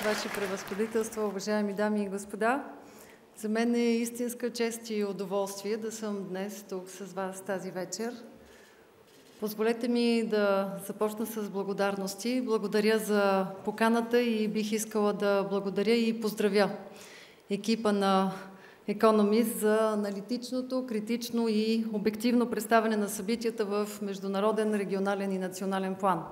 Ваше превъзходителство, уважаеми дами и господа! За мен е истинска чест и удоволствие да съм днес тук с вас тази вечер. Позволете ми да започна с благодарности. Благодаря за поканата и бих искала да благодаря и поздравя екипа на Economist за аналитичното, критично и обективно представяне на събитията в международен, регионален и национален план.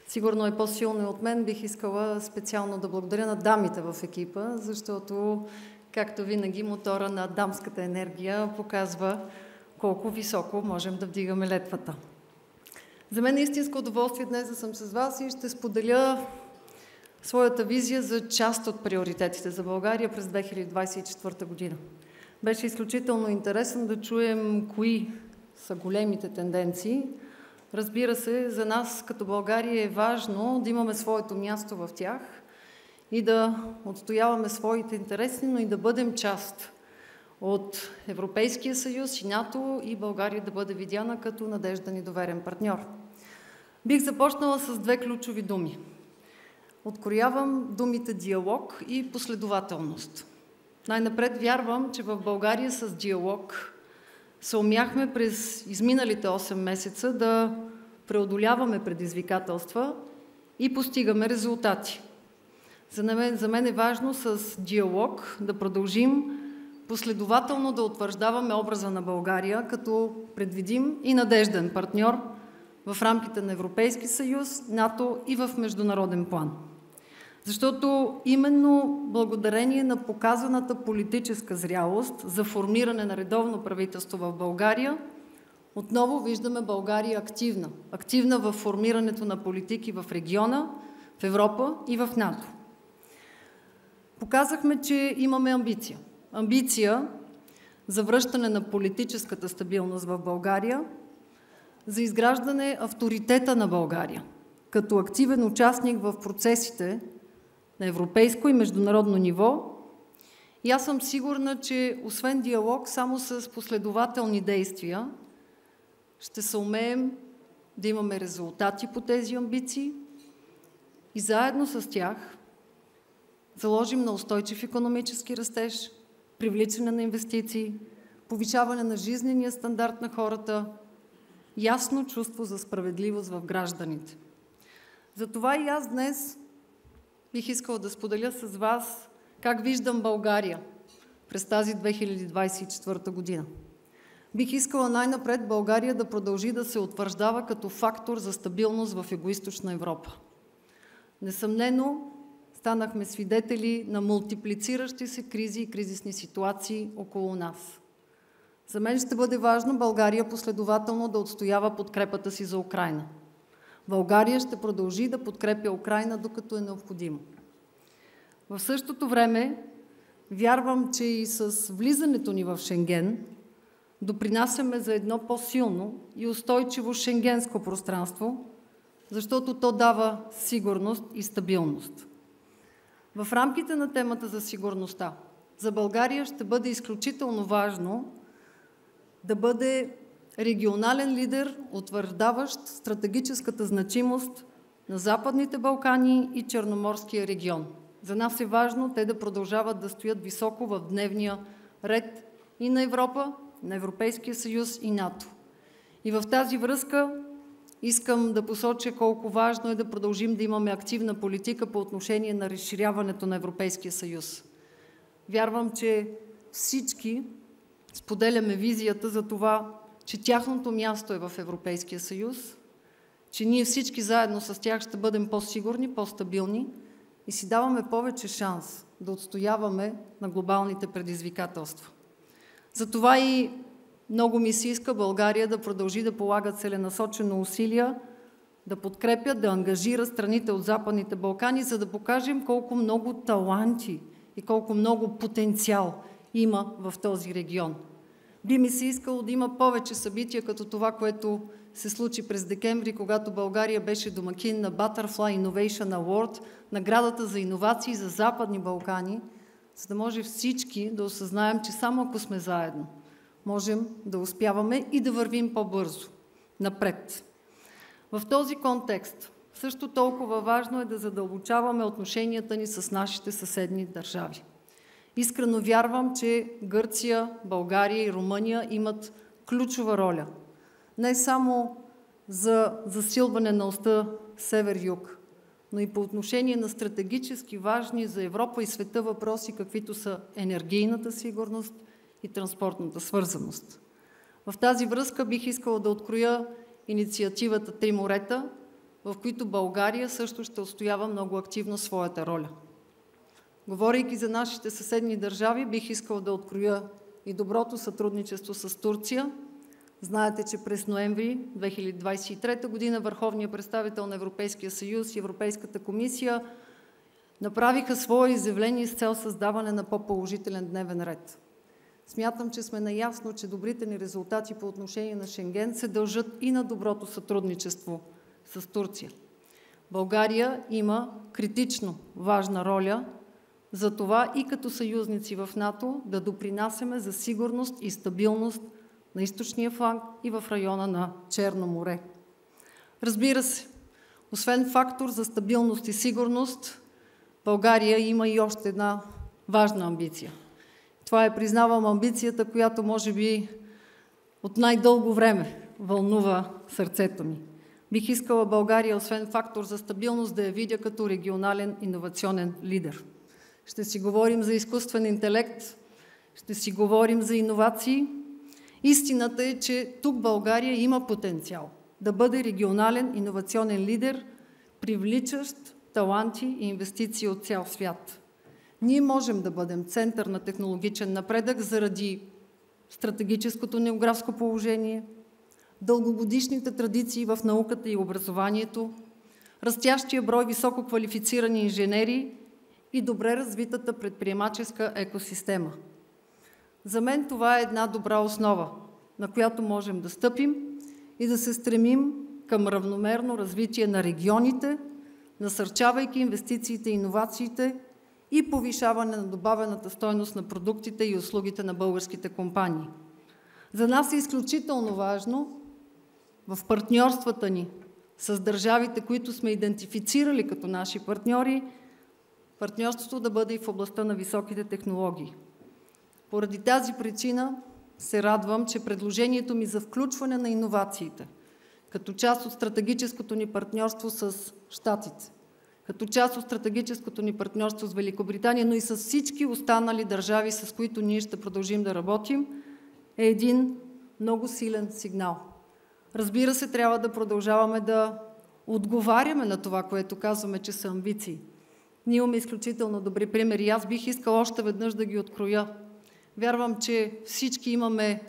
Сигурно е по-силно от мен. Бих искала специално да благодаря на дамите в екипа, защото, както винаги, мотора на дамската енергия показва колко високо можем да вдигаме летвата. За мен е истинско удоволствие днес да съм с вас и ще споделя своята визия за част от приоритетите за България през 2024 година. Беше изключително интересно да чуем кои са големите тенденции. Разбира се, за нас като България е важно да имаме своето място в тях и да отстояваме своите интереси, но и да бъдем част от Европейския съюз и НАТО и България да бъде видяна като надежден и доверен партньор. Бих започнала с две ключови думи. Откроявам думите диалог и последователност. Най-напред вярвам, че в България с диалог съумяхме през изминалите 8 месеца да преодоляваме предизвикателства и постигаме резултати. За мен е важно с диалог да продължим последователно да утвърждаваме образа на България като предвидим и надежден партньор в рамките на Европейски съюз, НАТО и в международен план. Защото именно благодарение на показаната политическа зрялост за формиране на редовно правителство в България, отново виждаме България активна. Активна в формирането на политики в региона, в Европа и в НАТО. Показахме, че имаме амбиция. Амбиция за връщане на политическата стабилност в България, за изграждане авторитета на България като активен участник в процесите на европейско и международно ниво. И аз съм сигурна, че освен диалог, само с последователни действия ще съумеем да имаме резултати по тези амбиции и заедно с тях заложим на устойчив икономически растеж, привличане на инвестиции, повишаване на жизнения стандарт на хората, ясно чувство за справедливост в гражданите. Затова и аз днес бих искала да споделя с вас как виждам България през тази 2024 година. Бих искала най-напред България да продължи да се утвърждава като фактор за стабилност в Югоизточна Европа. Несъмнено станахме свидетели на мултиплициращи се кризи и кризисни ситуации около нас. За мен ще бъде важно България последователно да отстоява подкрепата си за Украйна. България ще продължи да подкрепя Украйна, докато е необходимо. В същото време вярвам, че и с влизането ни в Шенген допринасяме за едно по-силно и устойчиво шенгенско пространство, защото то дава сигурност и стабилност. В рамките на темата за сигурността, за България ще бъде изключително важно да бъде регионален лидер, утвърждаващ стратегическата значимост на Западните Балкани и Черноморския регион. За нас е важно те да продължават да стоят високо в дневния ред и на Европа, на Европейския съюз и НАТО. И в тази връзка искам да посоча колко важно е да продължим да имаме активна политика по отношение на разширяването на Европейския съюз. Вярвам, че всички споделяме визията за това, че тяхното място е в Европейския съюз, че ние всички заедно с тях ще бъдем по-сигурни, по-стабилни и си даваме повече шанс да отстояваме на глобалните предизвикателства. Затова и много ми се иска България да продължи да полага целенасочено усилия, да подкрепя, да ангажира страните от Западните Балкани, за да покажем колко много таланти и колко много потенциал има в този регион. Би ми се искало да има повече събития, като това, което се случи през декември, когато България беше домакин на Butterfly Innovation Award, наградата за иновации за Западни Балкани, за да може всички да осъзнаем, че само ако сме заедно, можем да успяваме и да вървим по-бързо напред. В този контекст също толкова важно е да задълбочаваме отношенията ни с нашите съседни държави. Искрено вярвам, че Гърция, България и Румъния имат ключова роля. Не само за засилване на оста север-юг, но и по отношение на стратегически важни за Европа и света въпроси, каквито са енергийната сигурност и транспортната свързаност. В тази връзка бих искала да откроя инициативата Три морета, в които България също ще отстоява много активно своята роля. Говорейки за нашите съседни държави, бих искала да откроя и доброто сътрудничество с Турция. Знаете, че през ноември 2023 година Върховният представител на Европейския съюз и Европейската комисия направиха свое изявление с цел създаване на по-положителен дневен ред. Смятам, че сме наясно, че добрите ни резултати по отношение на Шенген се дължат и на доброто сътрудничество с Турция. България има критично важна роля за това и като съюзници в НАТО да допринасяме за сигурност и стабилност на източния фланг и в района на Черно море. Разбира се, освен фактор за стабилност и сигурност, България има и още една важна амбиция. Това е, признавам, амбицията, която може би от най-дълго време вълнува сърцето ми. Бих искала България, освен фактор за стабилност, да я видя като регионален иновационен лидер. Ще си говорим за изкуствен интелект, ще си говорим за иновации. Истината е, че тук България има потенциал да бъде регионален иновационен лидер, привличащ таланти и инвестиции от цял свят. Ние можем да бъдем център на технологичен напредък заради стратегическото географско положение, дългогодишните традиции в науката и образованието, растящия брой високо квалифицирани инженери и добре развитата предприемаческа екосистема. За мен това е една добра основа, на която можем да стъпим и да се стремим към равномерно развитие на регионите, насърчавайки инвестициите и иновациите и повишаване на добавената стойност на продуктите и услугите на българските компании. За нас е изключително важно в партньорствата ни с държавите, които сме идентифицирали като наши партньори, партньорството да бъде и в областта на високите технологии. Поради тази причина се радвам, че предложението ми за включване на иновациите като част от стратегическото ни партньорство с Щатите, като част от стратегическото ни партньорство с Великобритания, но и с всички останали държави, с които ние ще продължим да работим, е един много силен сигнал. Разбира се, трябва да продължаваме да отговаряме на това, което казваме, че са амбиции. Ние имаме изключително добри примери и аз бих искала още веднъж да ги откроя. Вярвам, че всички имаме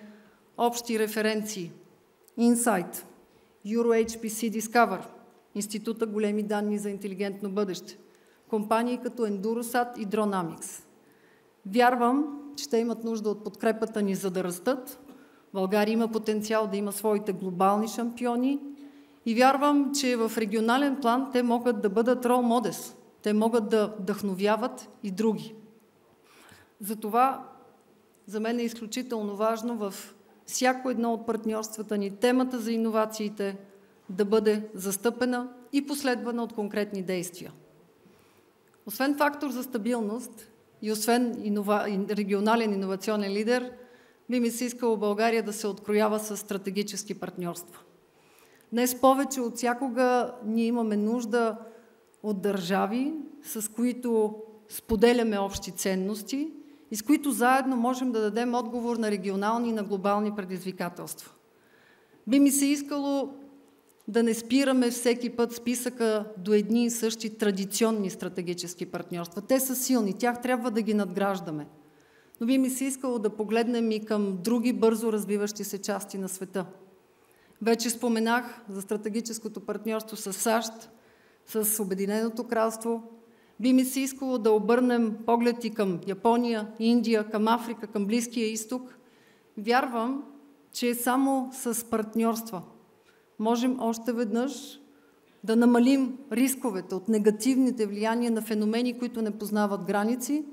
общи референции. Insight, EuroHPC Discover, Института големи данни за интелигентно бъдеще, компании като Endurosat и Dronamics. Вярвам, че те имат нужда от подкрепата ни, за да растат. България има потенциал да има своите глобални шампиони и вярвам, че в регионален план те могат да бъдат role models. Те могат да вдъхновяват и други. Затова за мен е изключително важно в всяко едно от партньорствата ни темата за иновациите да бъде застъпена и последвана от конкретни действия. Освен фактор за стабилност и освен регионален иновационен лидер, би ми се искало България да се откроява с стратегически партньорства. Днес повече от всякога ние имаме нужда от държави, с които споделяме общи ценности и с които заедно можем да дадем отговор на регионални и на глобални предизвикателства. Би ми се искало да не спираме всеки път списъка до едни и същи традиционни стратегически партньорства. Те са силни, тях трябва да ги надграждаме. Но би ми се искало да погледнем и към други бързо развиващи се части на света. Вече споменах за стратегическото партньорство с САЩ, с Обединеното кралство. Би ми се искало да обърнем поглед и към Япония, Индия, към Африка, към Близкия изток. Вярвам, че само с партньорства можем още веднъж да намалим рисковете от негативните влияния на феномени, които не познават граници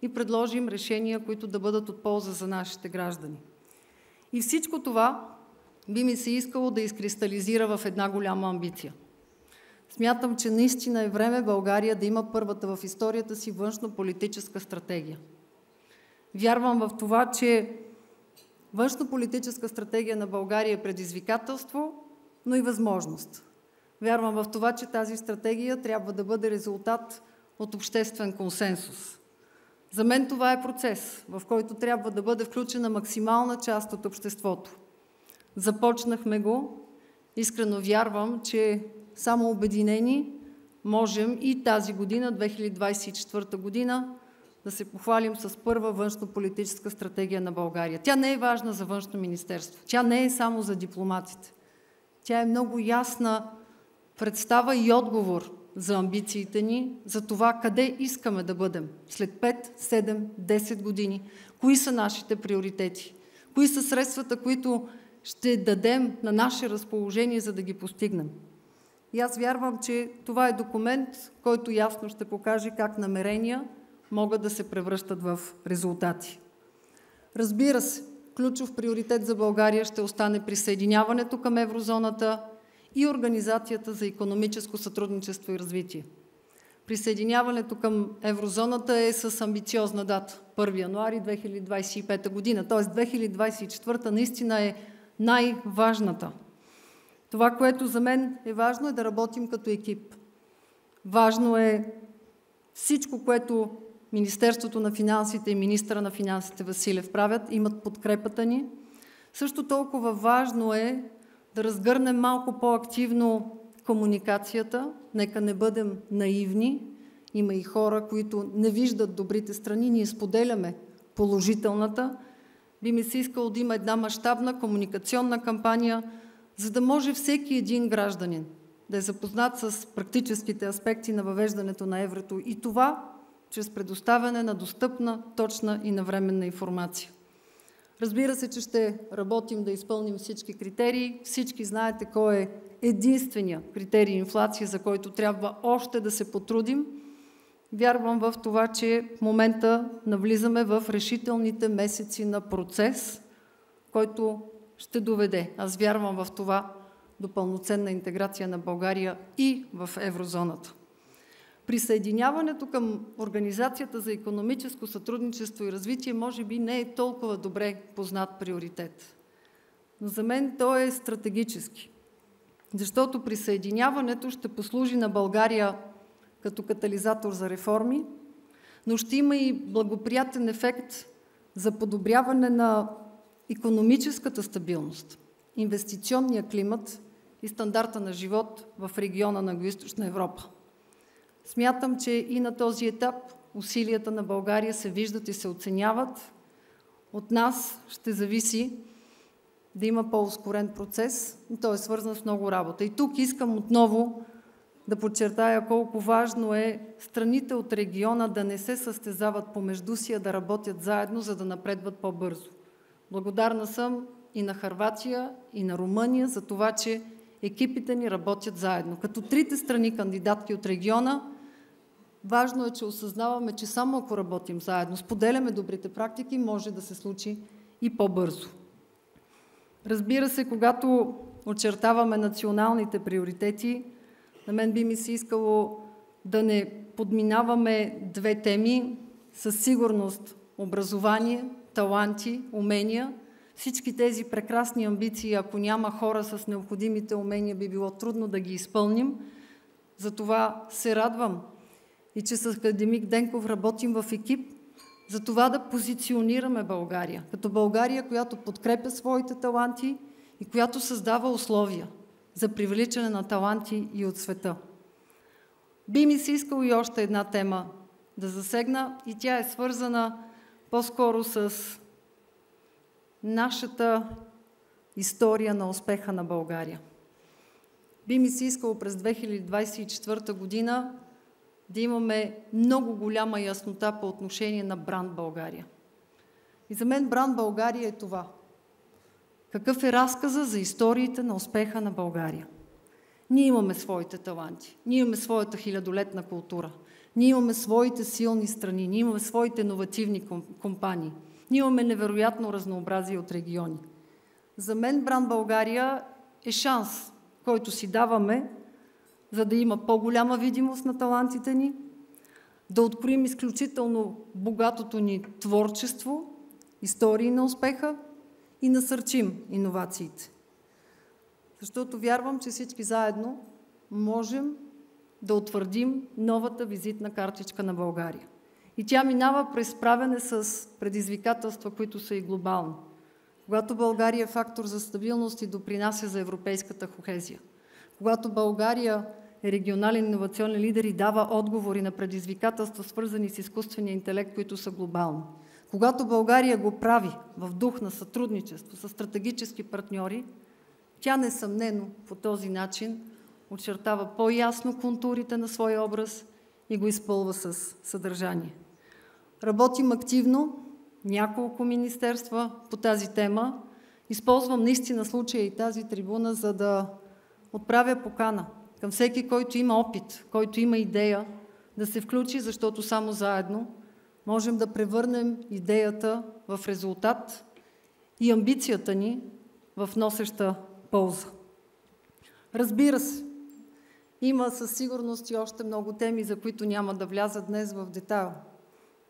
и предложим решения, които да бъдат от полза за нашите граждани. И всичко това би ми се искало да изкристализира в една голяма амбиция. Смятам, че наистина е време България да има първата в историята си външнополитическа стратегия. Вярвам в това, че външнополитическа стратегия на България е предизвикателство, но и възможност. Вярвам в това, че тази стратегия трябва да бъде резултат от обществен консенсус. За мен това е процес, в който трябва да бъде включена максимална част от обществото. Започнахме го. Искрено вярвам, че само обединени можем и тази година, 2024 година, да се похвалим с първа външнополитическа стратегия на България. Тя не е важна за Външно министерство. Тя не е само за дипломатите. Тя е много ясна представа и отговор за амбициите ни, за това къде искаме да бъдем след 5, 7, 10 години, кои са нашите приоритети, кои са средствата, които ще дадем на наше разположение, за да ги постигнем. И аз вярвам, че това е документ, който ясно ще покаже как намерения могат да се превръщат в резултати. Разбира се, ключов приоритет за България ще остане присъединяването към еврозоната и Организацията за икономическо сътрудничество и развитие. Присъединяването към еврозоната е с амбициозна дата – 1 януари 2025 година, т.е. 2024 наистина е най-важната. Това, което за мен е важно, е да работим като екип. Важно е всичко, което Министерството на финансите и министъра на финансите Василев правят, имат подкрепата ни. Също толкова важно е да разгърнем малко по-активно комуникацията. Нека не бъдем наивни. Има и хора, които не виждат добрите страни. Ние споделяме положителната. Би ми се искало да има една мащабна комуникационна кампания, за да може всеки един гражданин да е запознат с практическите аспекти на въвеждането на еврото и това чрез предоставяне на достъпна, точна и навременна информация. Разбира се, че ще работим да изпълним всички критерии. Всички знаете кой е единствения критерий инфлация, за който трябва още да се потрудим. Вярвам в това, че в момента навлизаме в решителните месеци на процес, който ще доведе, аз вярвам в това, до пълноценна интеграция на България и в еврозоната. Присъединяването към Организацията за икономическо сътрудничество и развитие може би не е толкова добре познат приоритет. Но за мен той е стратегически, защото присъединяването ще послужи на България като катализатор за реформи, но ще има и благоприятен ефект за подобряване на икономическата стабилност, инвестиционния климат и стандарта на живот в региона на Югоизточна Европа. Смятам, че и на този етап усилията на България се виждат и се оценяват. От нас ще зависи да има по-ускорен процес, и той е свързан с много работа. И тук искам отново да подчертая колко важно е страните от региона да не се състезават помежду си, а да работят заедно, за да напредват по-бързо. Благодарна съм и на Хърватия, и на Румъния за това, че екипите ни работят заедно. Като трите страни кандидатки от региона, важно е, че осъзнаваме, че само ако работим заедно, споделяме добрите практики, може да се случи и по-бързо. Разбира се, когато очертаваме националните приоритети, на мен би ми се искало да не подминаваме две теми, със сигурност образование, таланти, умения. Всички тези прекрасни амбиции, ако няма хора с необходимите умения, би било трудно да ги изпълним. Затова се радвам и че с академик Денков работим в екип, за това да позиционираме България, като България, която подкрепя своите таланти и която създава условия за привличане на таланти и от света. Би ми се искало и още една тема да засегна, и тя е свързана по-скоро с нашата история на успеха на България. Би ми се искало през 2024 година да имаме много голяма яснота по отношение на бранд България. И за мен бранд България е това. Какъв е разказа за историите на успеха на България? Ние имаме своите таланти, ние имаме своята хилядолетна култура, ние имаме своите силни страни, ние имаме своите иновативни компании, ние имаме невероятно разнообразие от региони. За мен бранд България е шанс, който си даваме за да има по-голяма видимост на талантите ни, да откроим изключително богатото ни творчество, истории на успеха и насърчим иновациите. Защото вярвам, че всички заедно можем да утвърдим новата визитна картичка на България. И тя минава през справяне с предизвикателства, които са и глобални. Когато България е фактор за стабилност и допринася за европейската кохезия. Когато България е регионален иновационен лидер и дава отговори на предизвикателства, свързани с изкуствения интелект, които са глобални. Когато България го прави в дух на сътрудничество с стратегически партньори, тя несъмнено по този начин очертава по-ясно контурите на своя образ и го изпълва с съдържание. Работим активно, няколко министерства по тази тема. Използвам наистина случая и тази трибуна, за да отправя покана към всеки, който има опит, който има идея, да се включи, защото само заедно можем да превърнем идеята в резултат и амбицията ни в носеща полза. Разбира се, има със сигурност и още много теми, за които няма да вляза днес в детайл.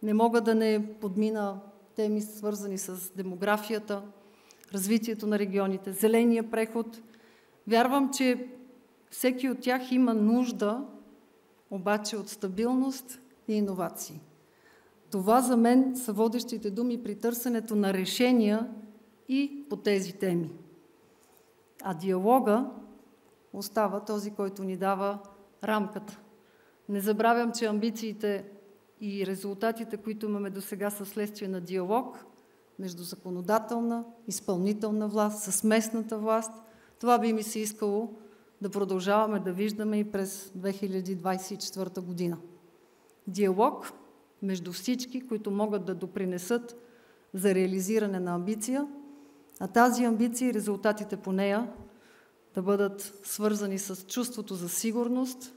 Не мога да не подмина теми, свързани с демографията, развитието на регионите, зеления преход. Вярвам, че всеки от тях има нужда, обаче, от стабилност и иновации. Това за мен са водещите думи при търсенето на решения и по тези теми. А диалога остава този, който ни дава рамката. Не забравям, че амбициите и резултатите, които имаме досега, са следствие на диалог между законодателна, изпълнителна власт, с местната власт. Това би ми се искало да продължаваме да виждаме и през 2024 година. Диалог между всички, които могат да допринесат за реализиране на амбиция, а тази амбиция и резултатите по нея да бъдат свързани с чувството за сигурност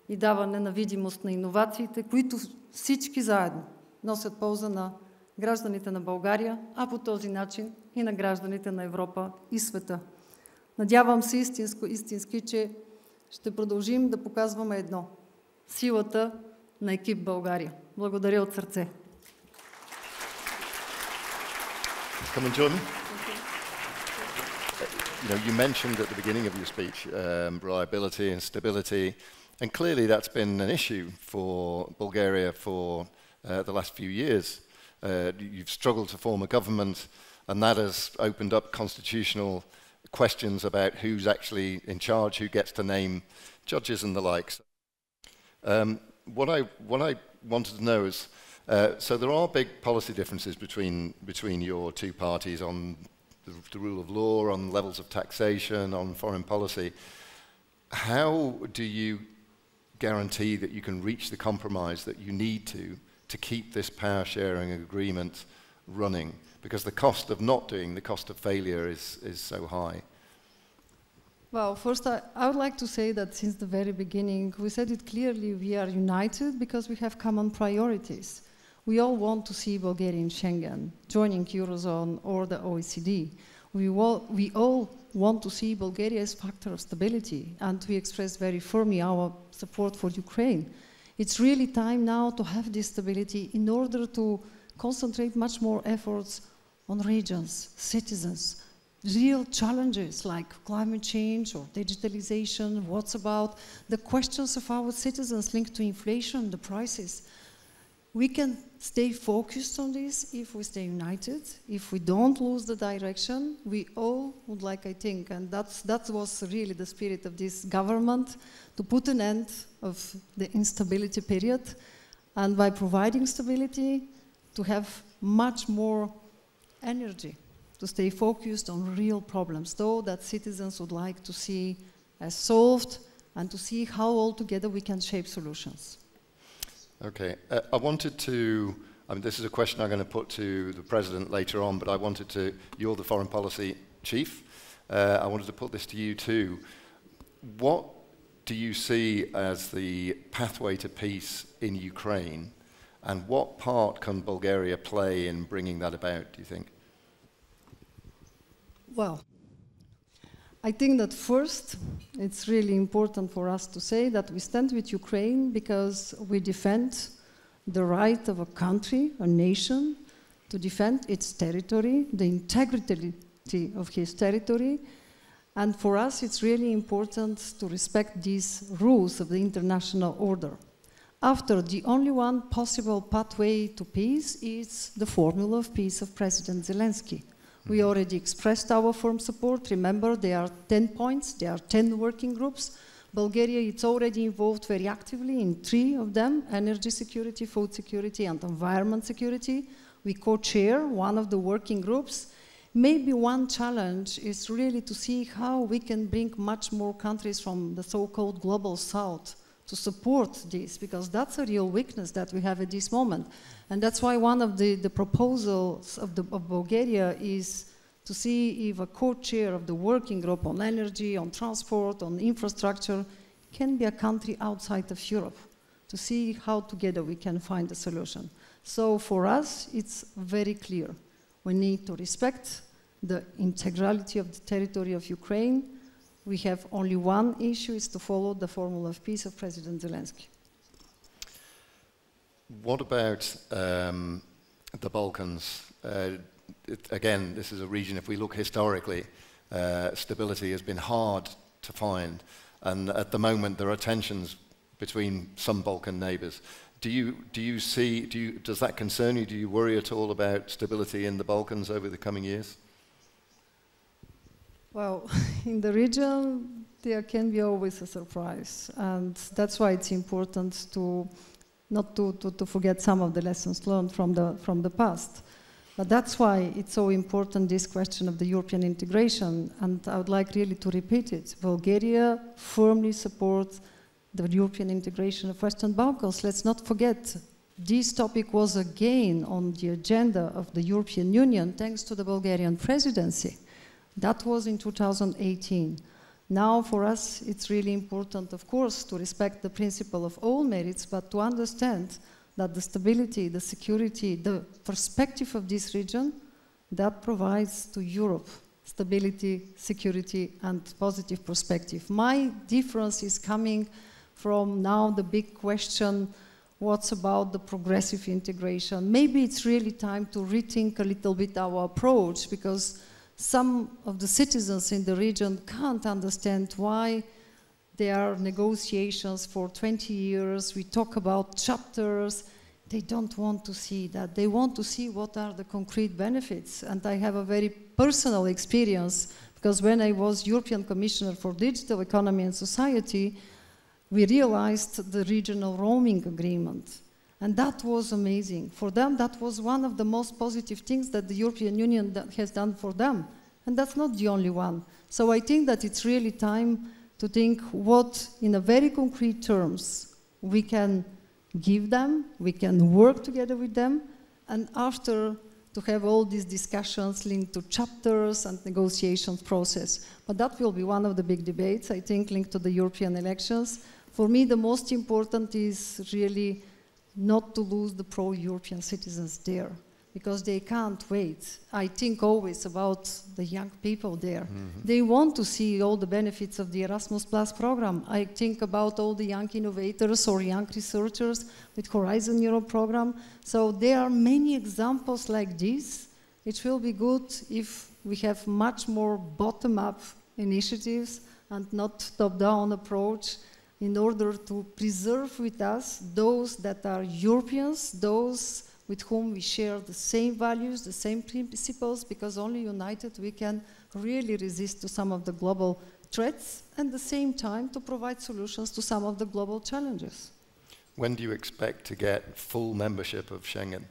и даване на видимост на иновациите, които всички заедно носят полза на гражданите на България, а по този начин и на гражданите на Европа и света. Надявам се истински, че ще продължим да показваме едно – силата на екип България. Благодаря от сърце. Come on, Jordan. You mentioned at the beginning of your speech reliability and stability, and clearly that's been an issue for Bulgaria for the last few years. You've struggled to form a government, and that has opened up constitutional questions about who's actually in charge, who gets to name judges and the likes. What I wanted to know is, so there are big policy differences between your two parties on the rule of law, on levels of taxation, on foreign policy. How do you guarantee that you can reach the compromise that you need to keep this power sharing agreement running? Because the cost of not doing, the cost of failure is so high. Well, first I would like to say that since the very beginning, we said it clearly, we are united because we have common priorities. We all want to see Bulgaria in Schengen, joining Eurozone or the OECD. We all want to see Bulgaria as a factor of stability, and we express very firmly our support for Ukraine. It's really time now to have this stability in order to concentrate much more efforts on regions, citizens, real challenges like climate change or digitalization, what's about the questions of our citizens linked to inflation, the prices. We can stay focused on this if we stay united, if we don't lose the direction. We all would like, I think, and that was really the spirit of this government, to put an end of the instability period, and by providing stability, to have much more energy, to stay focused on real problems, though that citizens would like to see as solved, and to see how all together we can shape solutions. Okay, I wanted to, this is a question I'm going to put to the President later on, but I wanted to, you're the Foreign Policy Chief, I wanted to put this to you too. What do you see as the pathway to peace in Ukraine, and what part can Bulgaria play in bringing that about, do you think? Well, I think that first, it's really important for us to say that we stand with Ukraine because we defend the right of a country, a nation, to defend its territory, the integrity of his territory. And for us, it's really important to respect these rules of the international order. After, the only one possible pathway to peace is the formula of peace of President Zelensky. We already expressed our firm support. Remember, there are 10 points, there are 10 working groups. Bulgaria is already involved very actively in 3 of them: energy security, food security, and environment security. We co-chair one of the working groups. Maybe one challenge is really to see how we can bring much more countries from the so-called global south to support this, because that's a real weakness that we have at this moment. And that's why one of the proposals of Bulgaria is to see if a co-chair of the working group on energy, on transport, on infrastructure can be a country outside of Europe, to see how together we can find a solution. So for us, it's very clear. We need to respect the integrity of the territory of Ukraine. We have only one issue, is to follow the formula of peace of President Zelensky. What about the Balkans? Again, this is a region, if we look historically, stability has been hard to find. And at the moment, there are tensions between some Balkan neighbors. Does that concern you? Do you worry at all about stability in the Balkans over the coming years? Well, in the region, there can be always a surprise. And that's why it's important to not to forget some of the lessons learned from the past. But that's why it's so important, this question of the European integration. And I would like really to repeat it. Bulgaria firmly supports the European integration of Western Balkans. Let's not forget, this topic was again on the agenda of the European Union thanks to the Bulgarian presidency. That was in 2018. Now for us, it's really important, of course, to respect the principle of all merits, but to understand that the stability, the security, the perspective of this region, that provides to Europe stability, security, and positive perspective. My difference is coming from now the big question, what's about the progressive integration? Maybe it's really time to rethink a little bit our approach, because some of the citizens in the region can't understand why there are negotiations for 20 years. We talk about chapters. They don't want to see that. They want to see what are the concrete benefits. And I have a very personal experience, because when I was European Commissioner for Digital Economy and Society, we realized the regional roaming agreement. And that was amazing. For them, that was one of the most positive things that the European Union has done for them. And that's not the only one. So I think that it's really time to think what, in a very concrete terms, we can give them, we can work together with them, and after to have all these discussions linked to chapters and negotiations process. But that will be one of the big debates, I think, linked to the European elections. For me, the most important is really not to lose the pro-European citizens there, because they can't wait. I think always about the young people there. Mm-hmm. They want to see all the benefits of the Erasmus Plus program. I think about all the young innovators or young researchers with Horizon Europe program. So there are many examples like this. It will be good if we have much more bottom-up initiatives and not top-down approach, in order to preserve with us those that are Europeans, those with whom we share the same values, the same principles, because only united we can really resist to some of the global threats, and at the same time to provide solutions to some of the global challenges. When do you expect to get full membership of Schengen?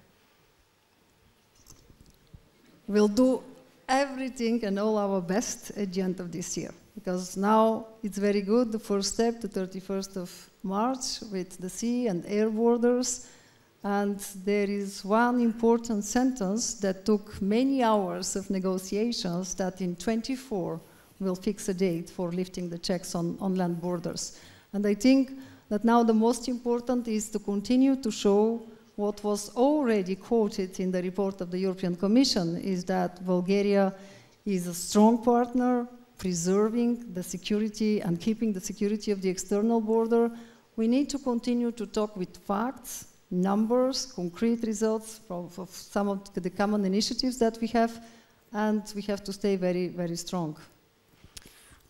We'll do everything and all our best at the end of this year, because now it's very good, the first step, the 31st of March, with the sea and air borders. And there is one important sentence that took many hours of negotiations, that in 24 we'll fix a date for lifting the checks on land borders. And I think that now the most important is to continue to show what was already quoted in the report of the European Commission, is that Bulgaria is a strong partner preserving the security and keeping the security of the external border, we need to continue to talk with facts, numbers, concrete results of some of the common initiatives that we have, and we have to stay very, very strong.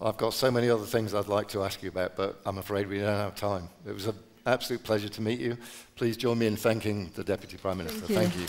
I've got so many other things I'd like to ask you about, but I'm afraid we don't have time. It was an absolute pleasure to meet you. Please join me in thanking the Deputy Prime Minister. Thank you.